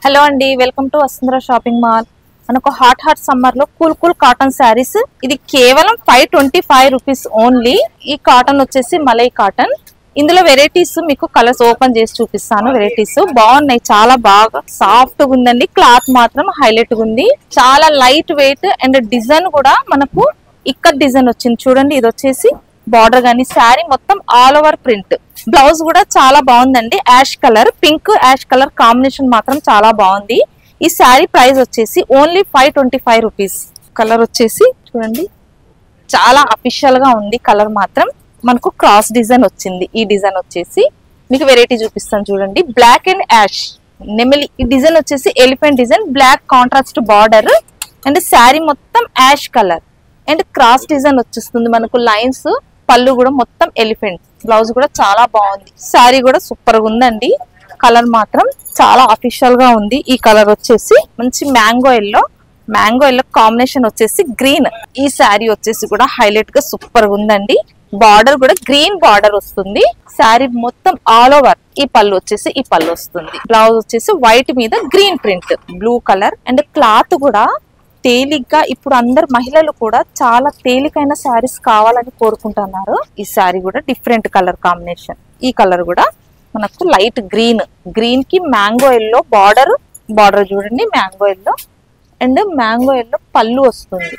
Hello అండి, welcome to Vasundhara shopping mall. మనకు hot summer లో కూల్ కాటన్ శారీస్. ఇది కేవలం 525 రూపీస్ ఓన్లీ. ఈ కాటన్ వచ్చేసి మలై కాటన్. ఇందులో వెరైటీస్ మీకు కలర్స్ ఓపెన్ చేసి చూపిస్తాను. వెరైటీస్ బాగున్నాయి, చాలా బాగా సాఫ్ట్ గా ఉందండి. క్లాత్ మాత్రం హైలైట్ గా ఉంది, చాలా లైట్ వెయిట్ అండ్ డిజైన్ కూడా మనకు ఇక్కడ డిజైన్ వచ్చింది చూడండి. ఇది వచ్చేసి బార్డర్ గానీ శారీ మొత్తం ఆల్ ఓవర్ ప్రింట్. బ్లౌజ్ కూడా చాలా బాగుందండి. Ash colour, pink ash colour combination మాత్రం చాలా బాగుంది. ఈ శారీ ప్రైస్ వచ్చేసి ఓన్లీ 525 రూపీస్. కలర్ వచ్చేసి చూడండి, చాలా అఫీషియల్ గా ఉంది. కలర్ మాత్రం మనకు క్రాస్ డిజైన్ వచ్చింది. ఈ డిజైన్ వచ్చేసి మీకు వెరైటీ చూపిస్తాను చూడండి. బ్లాక్ అండ్ యాష్ నెమిలి. ఈ డిజైన్ వచ్చేసి elephant design, black contrast border and sari మొత్తం ash colour and cross design వచ్చేస్తుంది మనకు. లైన్స్, పళ్ళు కూడా మొత్తం ఎలిఫెంట్. బ్లౌజ్ కూడా చాలా బాగుంది. శారీ కూడా సూపర్ గా ఉందండి. కలర్ మాత్రం చాలా అఫీషియల్ గా ఉంది. ఈ కలర్ వచ్చేసి మంచి మ్యాంగో ఎల్లో కాంబినేషన్ వచ్చేసి గ్రీన్. ఈ శారీ వచ్చేసి కూడా హైలైట్ గా సూపర్ గా ఉందండి. బార్డర్ కూడా గ్రీన్ బార్డర్ వస్తుంది. శారీ మొత్తం ఆల్ ఓవర్. ఈ పళ్ళు వచ్చేసి ఈ పళ్ళు వస్తుంది. బ్లౌజ్ వచ్చేసి వైట్ మీద green print, blue colour and cloth కూడా తేలిగ్గా. ఇప్పుడు అందరు మహిళలు కూడా చాలా తేలికైన శారీస్ కావాలని కోరుకుంటున్నారు. ఈ శారీ కూడా డిఫరెంట్ కలర్ కాంబినేషన్. ఈ కలర్ కూడా మనకు లైట్ గ్రీన్ కి మ్యాంగో ఎల్లో బార్డర్ చూడండి. Mango yellow and mango yellow పళ్ళు వస్తుంది.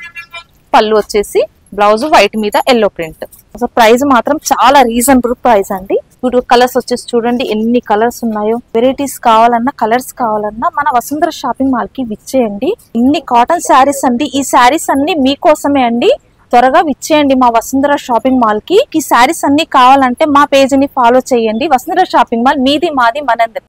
పళ్ళు వచ్చేసి బ్లౌజ్ వైట్ మీద ఎల్లో ప్రింట్. అసలు ప్రైస్ మాత్రం చాలా రీజనబుల్ ప్రైస్ అండి. ఇప్పుడు కలర్స్ వచ్చేసి చూడండి ఎన్ని కలర్స్ ఉన్నాయో. వెరైటీస్ కావాలన్నా, కలర్స్ కావాలన్నా మన వసుంధర షాపింగ్ మాల్ కి విచ్చేయండి. ఇన్ని కాటన్ శారీస్ అండి. ఈ శారీస్ అన్ని మీకోసమే అండి. త్వరగా విచ్చేయండి మా వసుంధర షాపింగ్ మాల్ కి. ఈ శారీస్ అన్ని కావాలంటే మా పేజీని ఫాలో చేయండి. వసుంధర షాపింగ్ మాల్, మీది మాది మనందరి.